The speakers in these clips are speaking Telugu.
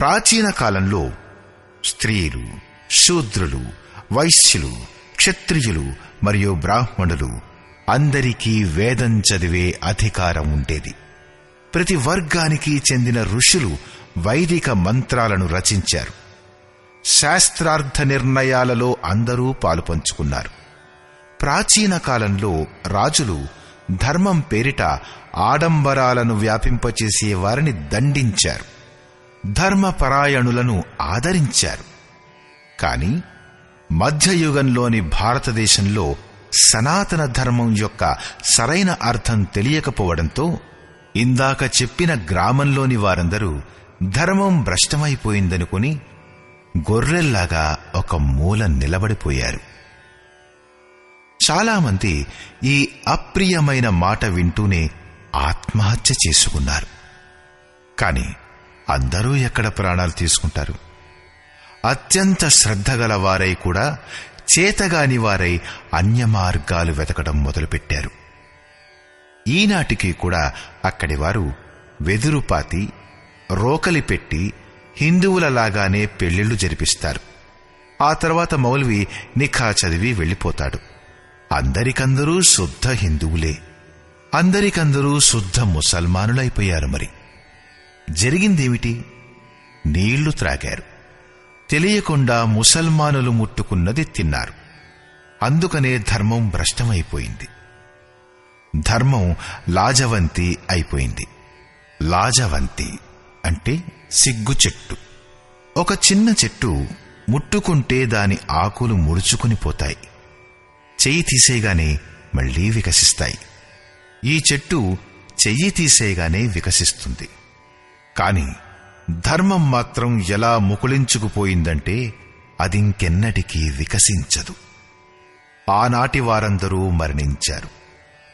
ప్రాచీన కాలంలో స్త్రీలు, శూద్రులు, వైశ్యులు, క్షత్రియులు మరియు బ్రాహ్మణులు అందరికీ వేదం చదివే అధికారం ఉండేది. ప్రతి వర్గానికి చెందిన ఋషులు వైదిక మంత్రాలను రచించారు. శాస్త్రార్థ నిర్ణయాలలో అందరూ పాలుపంచుకున్నారు. ప్రాచీన కాలంలో రాజులు ధర్మం పేరిట ఆడంబరాలను వ్యాపింపచేసే వారిని దండించారు. ధర్మపరాయణులను ఆదరించారు. కాని మధ్యయుగంలోని భారతదేశంలో సనాతన ధర్మం యొక్క సరైన అర్థం తెలియకపోవడంతో ఇందాక చెప్పిన గ్రామంలోని వారందరూ ధర్మం భ్రష్టమైపోయిందనుకుని గొర్రెల్లాగా ఒక మూల నిలబడిపోయారు. చాలామంది ఈ అప్రియమైన మాట వింటూనే ఆత్మహత్య చేసుకున్నారు. కాని అందరూ ఎక్కడ ప్రాణాలు తీసుకుంటారు? అత్యంత శ్రద్ధగల వారై కూడా చేతగాని వారై అన్య మార్గాలు వెతకడం మొదలుపెట్టారు. ఈనాటికి కూడా అక్కడి వారు వెదురుపాతి, రోకలి పెట్టి హిందువులలాగానే పెళ్లిళ్లు జరిపిస్తారు. ఆ తర్వాత మౌల్వి నిఖా చదివి వెళ్లిపోతాడు. అందరికందరూ శుద్ధ హిందువులే, అందరికందరూ శుద్ధ ముసల్మానులైపోయారు. మరి జరిగిందేమిటి? నీళ్లు త్రాగారు. తెలియకుండా ముసల్మానులు ముట్టుకున్నది తిన్నారు. అందుకనే ధర్మం భ్రష్టమైపోయింది. ధర్మం లాజవంతి అయిపోయింది. లాజవంతి అంటే సిగ్గు చెట్టు. ఒక చిన్న చెట్టు ముట్టుకుంటే దాని ఆకులు ముడుచుకుని పోతాయి. చెయ్యి తీసేగానే మళ్లీ వికసిస్తాయి. ఈ చెట్టు చెయ్యి తీసేగానే వికసిస్తుంది. కాని ధర్మం మాత్రం ఎలా ముకుళించుకుపోయిందంటే అదింకెన్నటికీ వికసించదు. ఆనాటి వారందరూ మరణించారు.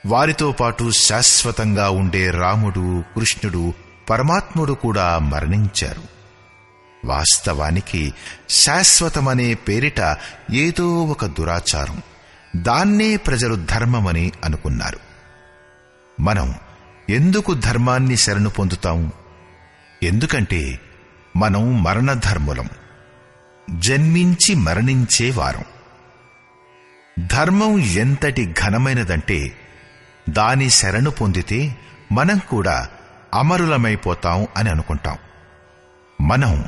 వారితో పాటు శాశ్వతంగా ఉండే రాముడు, కృష్ణుడు, పరమాత్ముడు కూడా మరణించారు. వాస్తవానికి శాశ్వతమనే పేరిట ఏదో ఒక దురాచారం, దాన్నే ప్రజలు ధర్మమని అనుకున్నారు. మనం ఎందుకు ధర్మాన్ని శరణు పొందుతాం? ఎందుకంటే మనం మరణధర్ములం, జన్మించి మరణించేవారం. ధర్మం ఎంతటి ఘనమైనదంటే దాని శరణు పొందితే మనం కూడా అమరులమైపోతాం అని అనుకుంటాం. మనం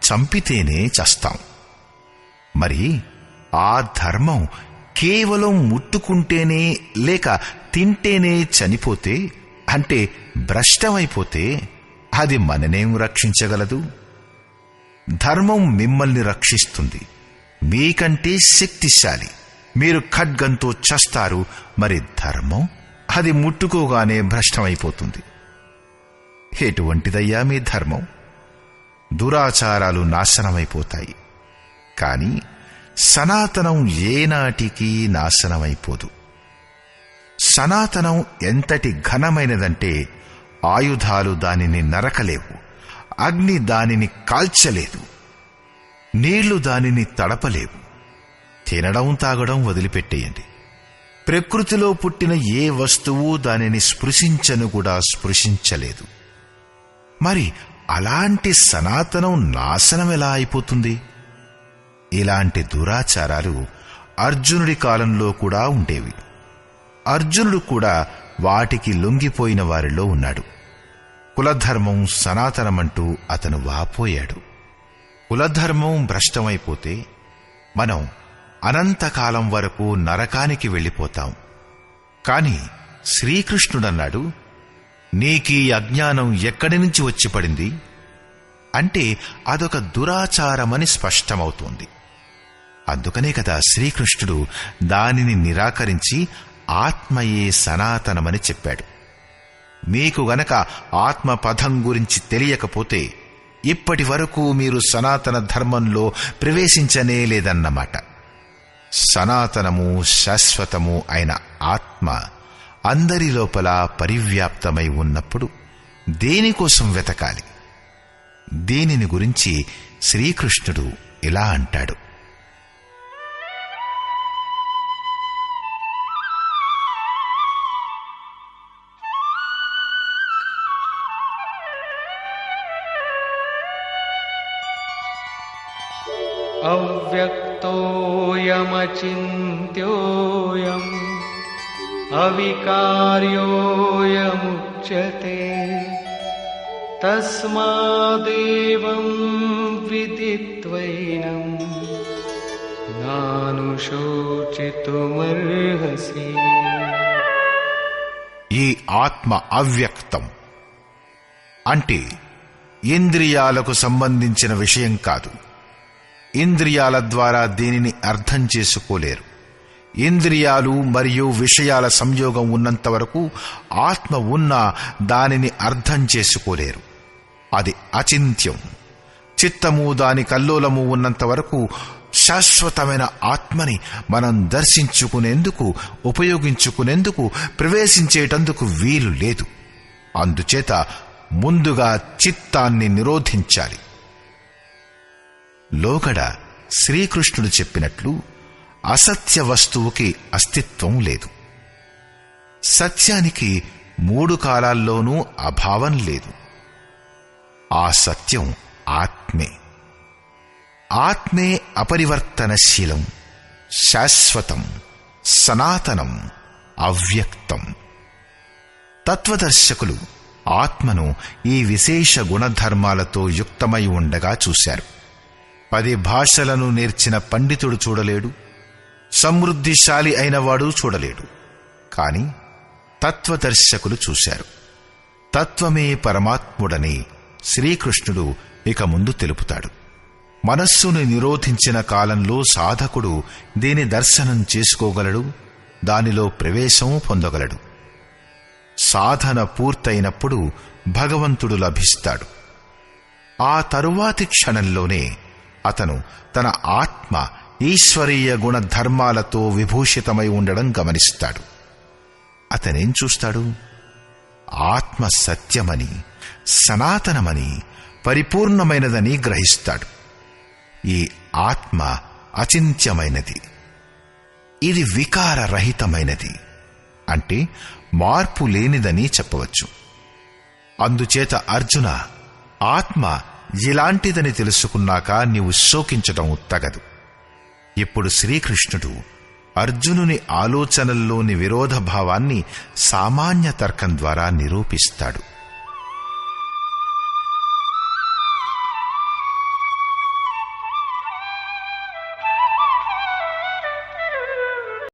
చంపితేనే చస్తాం. మరి ఆ ధర్మం కేవలం ముట్టుకుంటేనే లేక తింటేనే చనిపోతే, అంటే భ్రష్టమైపోతే అది మననేం రక్షించగలదు? ధర్మం మిమ్మల్ని రక్షిస్తుంది. మీకంటే శక్తిశాలి. మీరు ఖడ్గంతో చస్తారు. మరి ధర్మం అది ముట్టుకోగానే భ్రష్టమైపోతుంది. ఎటువంటిదయ్యా మీ ధర్మం? దురాచారాలు నాశనమైపోతాయి. కాని సనాతనం ఏనాటికి నాశనమైపోదు. సనాతనం ఎంతటి ఘనమైనదంటే ఆయుధాలు దానిని నరకలేవు, అగ్ని దానిని కాల్చలేదు, నీళ్లు దానిని తడపలేవు. తినడం తాగడం వదిలిపెట్టేయండి. ప్రకృతిలో పుట్టిన ఏ వస్తువు దానిని స్పృశించను కూడా స్పృశించలేదు. మరి అలాంటి సనాతనం నాశనం ఎలా అయిపోతుంది? ఇలాంటి దురాచారాలు అర్జునుడి కాలంలో కూడా ఉండేవి. అర్జునుడు కూడా వాటికి లొంగిపోయిన వారిలో ఉన్నాడు. కులధర్మం సనాతనమంటూ అతను వాపోయాడు. కులధర్మం భ్రష్టమైపోతే మనం అనంతకాలం వరకు నరకానికి వెళ్ళిపోతాం. కాని శ్రీకృష్ణుడన్నాడు, నీకీ అజ్ఞానం ఎక్కడి నుంచి వచ్చి పడింది అంటే అదొక దురాచారమని స్పష్టమవుతోంది. అందుకనే కదా శ్రీకృష్ణుడు దానిని నిరాకరించి ఆత్మయే సనాతనమని చెప్పాడు. మీకు గనక ఆత్మ పదం గురించి తెలియకపోతే ఇప్పటి వరకు మీరు సనాతన ధర్మంలో ప్రవేశించనే లేదన్నమాట. సనాతనము, శాశ్వతము అయిన ఆత్మ అందరి లోపల పరివ్యాప్తమై ఉన్నప్పుడు దేనికోసం వెతకాలి? దీనిని గురించి శ్రీకృష్ణుడు ఇలా అంటాడు. అవ్యక్తోయమచింత్యోయం అవికార్యోయముచ్యతే తస్మాదేవం విదిత్వైనం నానుశోచితుమర్హసి. ఈ ఆత్మ అవ్యక్తం అంటే ఇంద్రియాలకు సంబంధించిన విషయం కాదు. ఇంద్రియాల ద్వారా దీనిని అర్థం చేసుకోలేరు. ఇంద్రియాలు మరియు విషయాల సంయోగం ఉన్నంత వరకు ఆత్మ ఉన్నా దానిని అర్థం చేసుకోలేరు. అది అచింత్యం. చిత్తము దాని కల్లోలము ఉన్నంత వరకు శాశ్వతమైన ఆత్మని మనం దర్శించుకునేందుకు, ఉపయోగించుకునేందుకు, ప్రవేశించేటందుకు వీలు లేదు. అందుచేత ముందుగా చిత్తాన్ని నిరోధించాలి. లోగడ శ్రీకృష్ణుడు చెప్పినట్లు అసత్య వస్తువుకి అస్తిత్వం లేదు. సత్యానికి 3 కాలాల్లోనూ అభావం లేదు. ఆ సత్యం ఆత్మే. ఆత్మే అపరివర్తనశీలం, శాశ్వతం, సనాతనం, అవ్యక్తం. తత్వదర్శకులు ఆత్మను ఈ విశేష గుణధర్మాలతో యుక్తమై ఉండగా చూశారు. 10 భాషలను నేర్చిన పండితుడు చూడలేడు, సమృద్ధిశాలి అయినవాడు చూడలేడు. కాని తత్వదర్శకులు చూశారు. తత్వమే పరమాత్ముడని శ్రీకృష్ణుడు ఇక ముందు తెలుపుతాడు. మనస్సును నిరోధించిన కాలంలో సాధకుడు దీని దర్శనం చేసుకోగలడు, దానిలో ప్రవేశం పొందగలడు. సాధన పూర్తయినప్పుడు భగవంతుడు లభిస్తాడు. ఆ తరువాతి క్షణంలోనే అతను తన ఆత్మ ఈశ్వరీయ గుణధర్మాలతో విభూషితమై ఉండడం గమనిస్తాడు. అతనేం చూస్తాడు? ఆత్మ సత్యమని, సనాతనమని, పరిపూర్ణమైనదని గ్రహిస్తాడు. ఈ ఆత్మ అచింత్యమైనది. ఇది వికారరహితమైనది, అంటే మార్పు లేనిదని చెప్పవచ్చు. అందుచేత అర్జున, ఆత్మ ఇలాంటిదని తెలుసుకున్నాక నీవు శోకించటం తగదు. ఇప్పుడు శ్రీకృష్ణుడు అర్జునుని ఆలోచనల్లోని విరోధభావాన్ని సామాన్య తర్కం ద్వారా నిరూపిస్తాడు.